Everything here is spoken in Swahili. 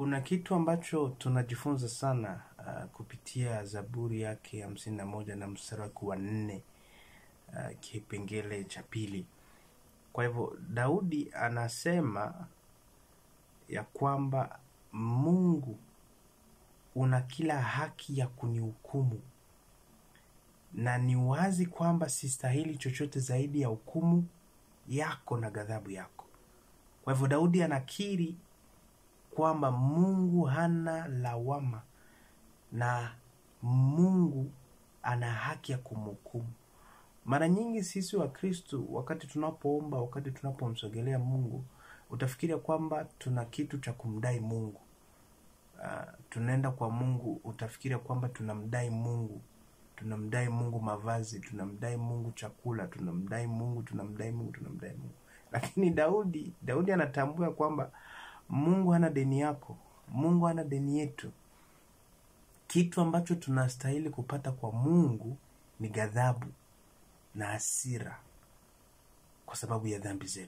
Kuna kitu ambacho tunajifunza sana kupitia Zaburi yake ya 51 na mstari wa 4, kipengele cha pili. Kwa hivyo Daudi anasema ya kwamba Mungu una kila haki ya kunihukumu, na ni wazi kwamba sistahili chochote zaidi ya hukumu yako na ghadhabu yako. Kwa hivyo Daudi anakiri kwamba Mungu hana lawama na Mungu ana haki ya kumhukumu. Mara nyingi sisi wa Kristo, wakati tunapoomba, wakati tunapomsogelea Mungu, utafikiria kwamba tuna kitu cha kumdai Mungu. Tunaenda kwa Mungu, utafikiria kwamba tunamdai Mungu. Tunamdai Mungu mavazi, tunamdai Mungu chakula, tunamdai Mungu. Lakini Daudi anatambua kwamba Mungu hana deni yako, Mungu hana deni yetu. Kitu ambacho tunastahili kupata kwa Mungu ni ghadhabu na hasira kwa sababu ya dhambi zetu.